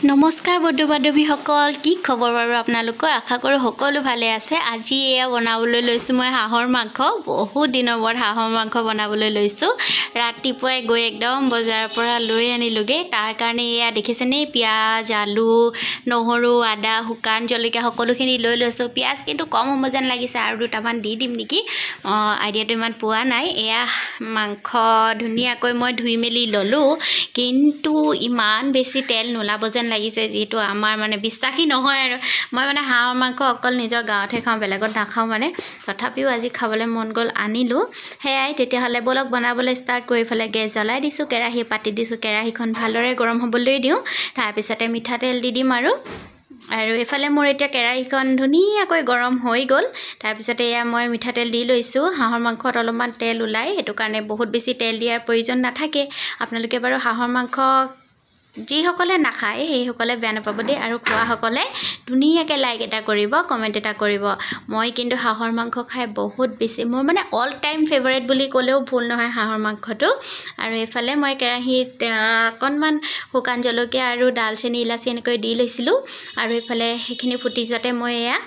নমস্কাৰ বন্ধু বান্ধৱীসকল, কি খবৰ বাৰু আপোনালোকৰ? আশা কৰোঁ সকলো ভালে আছে। আজি এয়া বনাবলৈ লৈছোঁ মই হাঁহৰ মাংস। বহুত দিনৰ মূৰত হাঁহৰ মাংস বনাবলৈ লৈছোঁ। ৰাতিপুৱাই গৈ একদম বজাৰৰ পৰা লৈ আনিলোগৈ। তাৰ কাৰণে এয়া দেখিছেনে, পিঁয়াজ, আলু, নহৰু, আদা, শুকান জলকীয়া সকলোখিনি লৈ লৈছোঁ। পিঁয়াজ কিন্তু কম হ'ব যেন লাগিছে, আৰু দুটামান দি দিম নেকি, আইডিয়াটো ইমান পোৱা নাই। এয়া মাংস ধুনীয়াকৈ মই ধুই মেলি ল'লোঁ, কিন্তু ইমান বেছি তেল নোলাব যেন লাগিছে, যিহেতু আমাৰ মানে বিশ্বাসী নহয়। আৰু মই মানে হাঁহৰ মাংস অকল নিজৰ গাঁৱতহে খাওঁ, বেলেগত নাখাওঁ মানে। তথাপিও আজি খাবলৈ মন গ'ল, আনিলোঁ। সেয়াই, তেতিয়াহ'লে ব'লক বনাবলৈ ষ্টাৰ্ট কৰি পেলাই গেছ জ্বলাই দিছোঁ, কেৰাহী পাতি দিছোঁ। কেৰাহীখন ভালদৰে গৰম হ'বলৈ দিওঁ, তাৰপিছতে মিঠাতেল দি দিম। আৰু এইফালে মোৰ এতিয়া কেৰাহীখন ধুনীয়াকৈ গৰম হৈ গ'ল। তাৰপিছতে এয়া মই মিঠাতেল দি লৈছোঁ। হাঁহৰ মাংসত অলপমান তেল ওলায়, সেইটো কাৰণে বহুত বেছি তেল দিয়াৰ প্ৰয়োজন নাথাকে। আপোনালোকে বাৰু হাঁহৰ মাংস যিসকলে নাখায় সেইসকলে বেয়া নাপাব দেই, আৰু খোৱাসকলে ধুনীয়াকৈ লাইক এটা কৰিব, কমেণ্ট এটা কৰিব। মই কিন্তু হাঁহৰ মাংস খাই বহুত বেছি, মোৰ মানে অল টাইম ফেভাৰেট বুলি ক'লেও ভুল নহয় হাঁহৰ মাংসটো। আৰু এইফালে মই কেৰাহীত অকণমান শুকান জলকীয়া আৰু ডালচেনি, ইলাচি এনেকৈ দি লৈছিলোঁ। আৰু এইফালে সেইখিনি ফুটি যোৱাতে মই এয়া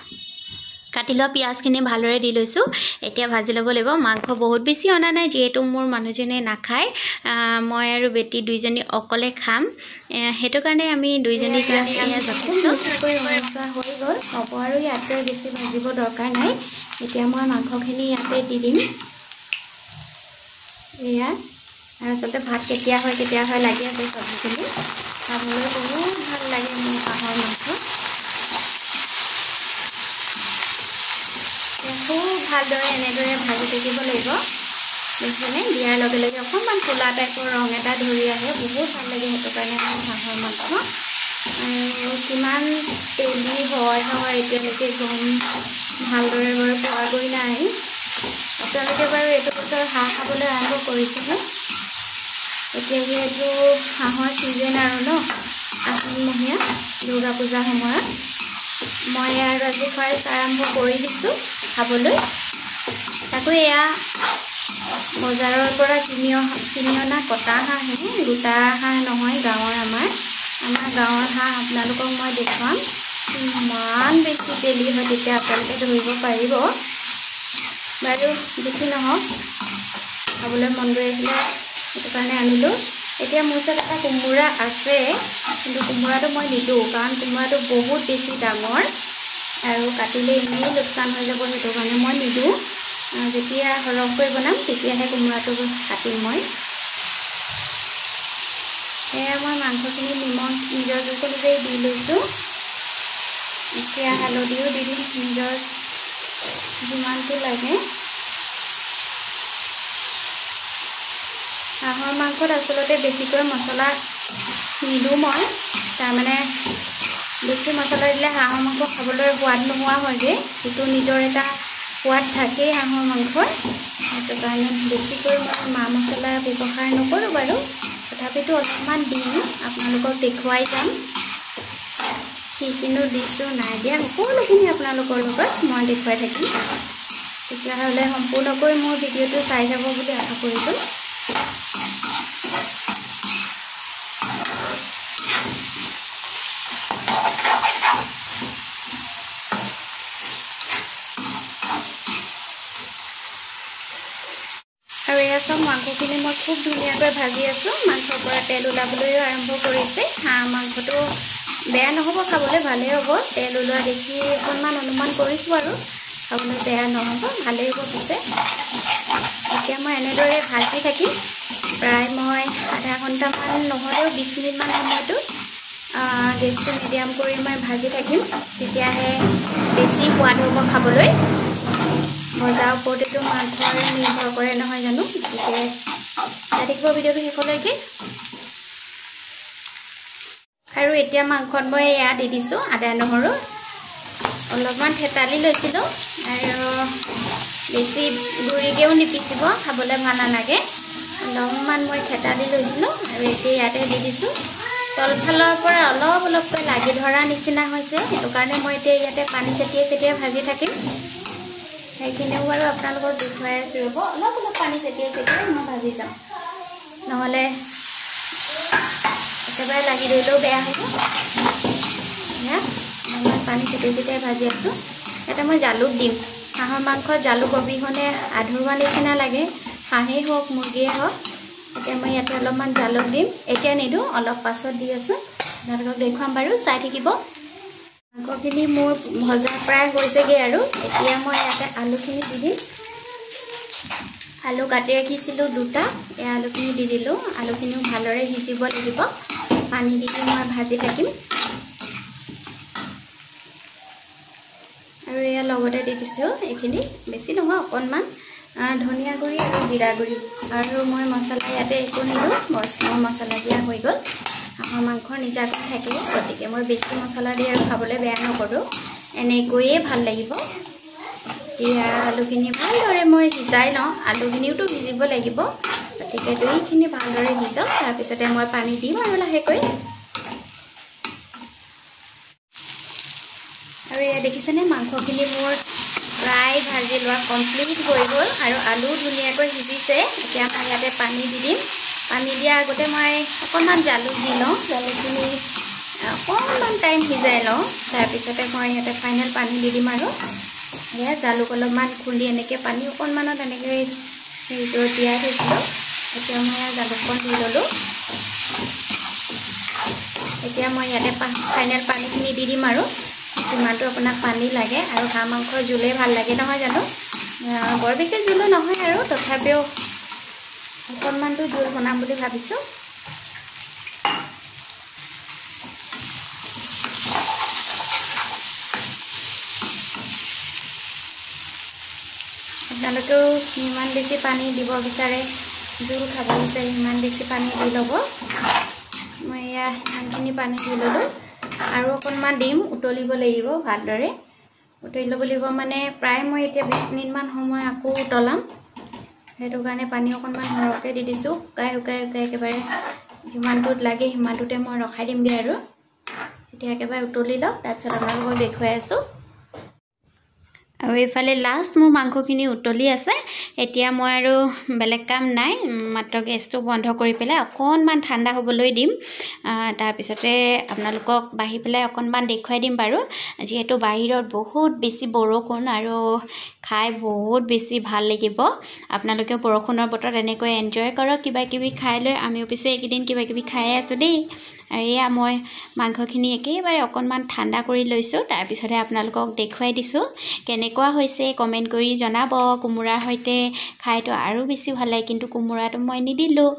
কাটি লোৱা পিঁয়াজখিনি ভালদৰে দি লৈছোঁ। এতিয়া ভাজি ল'ব লাগিব। মাংস বহুত বেছি অনা নাই, যিহেতু মোৰ মানুহজনে নাখায়, মই আৰু বেটি দুইজনী অকলে খাম। সেইটো কাৰণে আমি দুইজনীৰ কাৰণে এয়া যথেষ্ট হৈ গ'ল, হ'ব আৰু ইয়াতে বেছি ভাজিব দৰকাৰ নাই। এতিয়া মই মাংসখিনি ইয়াতে দি দিম। এয়া, আৰু আচলতে ভাত কেতিয়া হয় লাগি আছে চব্জিখিনি। খাবলৈ বহুত ভাল লাগে মোৰ হাঁহৰ মাংস। খুব ভালদৰে এনেদৰে ভাজি থাকিব লাগিব। দেখিছেনে, দিয়াৰ লগে লগে অকণমান ক'লা টাইপৰ ৰং এটা ধৰি আহে, বহুত ভাল লাগে। সেইটো কাৰণে মোৰ হাঁহৰ মাংস। আৰু কিমান তেলি হয় এতিয়ালৈকে গম ভালদৰে বাৰু পোৱাগৈ নাই। আপোনালোকে বাৰু এইটো বছৰ হাঁহ খাবলৈ আৰম্ভ কৰিছেনে? এতিয়া যিহেতু হাঁহৰ ছিজন আৰু ন, আহিনমহীয়া দুৰ্গা পূজাৰ সময়ত মই আৰু আজি ফাৰ্ষ্ট আৰম্ভ কৰি দিছোঁ খাবলৈ। তাকো এয়া বজাৰৰ পৰা কিনি অনা কটা হাঁহে, গোটা হাঁহ নহয়, গাঁৱৰ আমাৰ গাঁৱৰ হাঁহ। আপোনালোকক মই দেখুৱাম, ইমান বেছি তেলি হয়, তেতিয়া আপোনালোকে ধৰিব পাৰিব। বাৰু বেছি নহওক, খাবলৈ মন গৈ আছিলে, সেইটো কাৰণে আনিলোঁ। এতিয়া মোৰ ওচৰত এটা কোমোৰা আছে, কিন্তু কোমোৰাটো মই নিদিওঁ, কাৰণ কোমোৰাটো বহুত বেছি ডাঙৰ আৰু কাটিলে এনেই লোকচান হৈ যাব। সেইটো কাৰণে মই নিদিওঁ। যেতিয়া সৰহকৈ বনাম তেতিয়াহে কোমোৰাটো কাটিম মই। সেয়া মই মাংসখিনি নিমখ নিজৰ জোখ অনুযায়ী দি লৈছোঁ। এতিয়া হালধিও দি দিম নিজৰ যিমানটো লাগে। হাঁহৰ মাংসত আচলতে বেছিকৈ মছলা নিদিওঁ মই, তাৰমানে বেছি মছলা দিলে হাঁহৰ মাংস খাবলৈ সোৱাদ নোহোৱা হয়গৈ। সেইটো নিজৰ এটা সোৱাদ থাকেই হাঁহৰ মাংসৰ, সেইটো কাৰণে বেছিকৈ মই মা মছলা ব্যৱহাৰ নকৰোঁ বাৰু। তথাপিতো অলপমান দিম, আপোনালোকক দেখুৱাই যাম কি কিনো দিছোঁ নাই দিয়া, সকলোখিনি আপোনালোকৰ লগত মই দেখুৱাই থাকিম। তেতিয়াহ'লে সম্পূৰ্ণকৈ মোৰ ভিডিঅ'টো চাই যাব বুলি আশা কৰিছোঁ। আৰু এয়া চব মাংসখিনি মই খুব ধুনীয়াকৈ ভাজি আছোঁ। মাংসৰ পৰা তেল ওলাবলৈও আৰম্ভ কৰিছে। হাঁহ মাংসটো বেয়া নহ'ব, খাবলৈ ভালেই হ'ব। তেল ওলোৱা দেখি অকণমান অনুমান কৰিছোঁ, আৰু খাবলৈ বেয়া নহ'ব, ভালেই হ'ব পিছে। এতিয়া মই এনেদৰে ভাজি থাকিম, প্ৰায় মই আধা ঘণ্টামান নহ'লেও 20 মিনিটমান সময়টো গেছটো মিডিয়াম কৰি মই ভাজি থাকিম, তেতিয়াহে বেছি সোৱাদ হ'ব খাবলৈ। ভজাৰ ওপৰতেতো মাংসৰ নিৰ্ভৰ কৰে নহয় জানো, গতিকে চাই থাকিব ভিডিঅ'টো শেষলৈকে। আৰু এতিয়া মাংসত মই এয়া দি দিছোঁ আদা নহৰু, অলপমান থেতালি লৈছিলোঁ, আৰু বেছি গুৰিকৈও নিপিচিব, খাবলৈ ভাল নালাগে। অলপমান মই থেতালি লৈছিলোঁ, আৰু এতিয়া ইয়াতে দি দিছোঁ। তলফালৰ পৰা অলপকৈ লাগি ধৰা নিচিনা হৈছে, সেইটো কাৰণে মই এতিয়া ইয়াতে পানী ছটিয়াই ভাজি থাকিম। সেইখিনিও বাৰু আপোনালোকক দেখুৱাই আছোঁ, ৰ'ব। অলপ পানী ছটিয়াই মই ভাজি যাম, নহ'লে একেবাৰে লাগি ধৰিলেও বেয়া হ'ব। এয়া মই পানী ছটিয়াই ভাজি আছোঁ। এটা মই জালুক দিম। হাঁহৰ মাংসত জালুক অবিহনে আধৰুৱা নিচিনা লাগে, হাঁহেই হওক মুৰ্গীয়ে হওক। এতিয়া মই ইয়াতে অলপমান জালুক দিম। এতিয়া নিদিওঁ, অলপ পাছত দি আছোঁ। আপোনালোকক দেখুৱাম বাৰু, চাই থাকিব। মাংসখিনি মোৰ ভজা প্ৰায় হৈছেগৈ আৰু এতিয়া মই ইয়াতে আলুখিনি দি দিম। আলু কাটি ৰাখিছিলোঁ 2টা, এই আলুখিনি দি দিলোঁ। আলুখিনিও ভালদৰে সিজিব লাগিব। পানী দি মই ভাজি থাকিম। আৰু ইয়াৰ লগতে দি দিছোঁ এইখিনি, বেছি নহয় অকণমান ধনিয়া গুড়ি আৰু জিৰা গুড়ি। আৰু মই মছলা ইয়াতে একো নিদিওঁ, মোৰ মছলা দিয়া হৈ গ'ল। হাঁহৰ মাংসৰ নিজাকৈ থাকে, গতিকে মই বেছি মছলা দি আৰু খাবলৈ বেয়া নকৰোঁ, এনেকৈয়ে ভাল লাগিব। এতিয়া আলুখিনি ভালদৰে মই সিজাই লওঁ। আলুখিনিওতো সিজিব লাগিব, গতিকে দুইখিনি ভালদৰে সিজাওঁ। তাৰপিছতে মই পানী দিম আৰু লাহেকৈ। আৰু এয়া দেখিছেনে, মাংসখিনি মোৰ প্ৰায় ভাজি লোৱা কমপ্লিট হৈ গ'ল আৰু আলু ধুনীয়াকৈ সিজিছে। এতিয়া মই ইয়াতে পানী দি দিম। পানী দিয়াৰ আগতে মই অকণমান জালুক দি লওঁ। জালুকখিনি অকণমান টাইম সিজাই লওঁ, তাৰপিছতে মই ইয়াতে ফাইনেল পানী দি দিম। আৰু এয়া জালুক অলপমান খুন্দি এনেকৈ পানী অকণমানত এনেকৈ হেৰিটো তিয়াই থৈছিলোঁ। এতিয়া মই জালুককণ দি ল'লোঁ। এতিয়া মই ইয়াতে ফাইনেল পানীখিনি দি দিম। আৰু যিমানটো আপোনাক পানী লাগে, আৰু হাঁহ মাংসৰ জোলেই ভাল লাগে নহয় জানো। বৰ বেছি জোলো নহয় আৰু তথাপিও অকণমানটো জোল বনাম বুলি ভাবিছোঁ। আপোনালোকেও যিমান বেছি পানী দিব বিচাৰে, জোল খাব বিচাৰে, সিমান বেছি পানী দি ল'ব। মই এয়া সিমানখিনি পানী দি ল'লোঁ। আৰু অকণমান দিম, উতলিব লাগিব ভালদৰে। উতলি ল'ব লাগিব মানে প্ৰায় মই এতিয়া 20 মিনিটমান সময় আকৌ উতলাম। সেইটো কাৰণে পানী অকণমান সৰহকৈ দি দিছোঁ। শুকাই একেবাৰে যিমানটোত লাগে সিমানটোতে মই ৰখাই দিমগৈ। আৰু এতিয়া একেবাৰে উতলি লওক, তাৰপিছত আপোনালোকক দেখুৱাই আছোঁ। আৰু এইফালে লাষ্ট মোৰ মাংসখিনি উতলি আছে। এতিয়া মই আৰু বেলেগ কাম নাই, মাত্ৰ গেছটো বন্ধ কৰি পেলাই অকণমান ঠাণ্ডা হ'বলৈ দিম। তাৰপিছতে আপোনালোকক বাঢ়ি পেলাই অকণমান দেখুৱাই দিম বাৰু। যিহেতু বাহিৰত বহুত বেছি বৰষুণ আৰু খাই বহুত বেছি ভাল লাগিব। আপোনালোকে বৰষুণৰ বতৰত এনেকৈ এনজয় কৰক, কিবাকিবি খাই লৈ। আমিও পিছে এইকেইদিন কিবাকিবি খাই আছোঁ দেই। আৰু এয়া মই মাংসখিনি একেবাৰে অকণমান ঠাণ্ডা কৰি লৈছোঁ, তাৰপিছতে আপোনালোকক দেখুৱাই দিছোঁ। কেনেকুৱা হৈছে কমেণ্ট কৰি জনাব। কোমোৰাৰ সৈতে খাইতো আৰু বেছি ভাল লাগে, কিন্তু কোমোৰাটো মই নিদিলোঁ।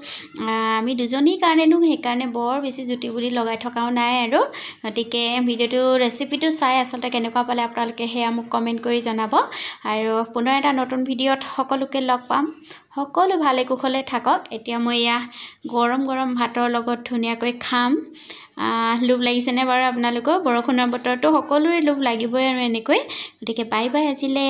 আমি দুজনীৰ কাৰণেনো, সেইকাৰণে বৰ বেছি জুতি বুলি লগাই থকাও নাই আৰু। গতিকে ভিডিঅ'টো ৰেচিপিটো চাই আচলতে কেনেকুৱা পালে আপোনালোকে সেয়া মোক কমেণ্ট কৰি জনাব। আৰু পুনৰ এটা নতুন ভিডিঅ'ত সকলোকে লগ পাম। সকলো ভালে কুশলে থাকক। এতিয়া মই এয়া গৰম গৰম ভাতৰ লগত ধুনীয়াকৈ খাম। লোভ লাগিছেনে বাৰু আপোনালোকৰ? বৰষুণৰ বতৰতো সকলোৰে লোভ লাগিবই আৰু এনেকৈ। গতিকে বাই বাই আজিলৈ।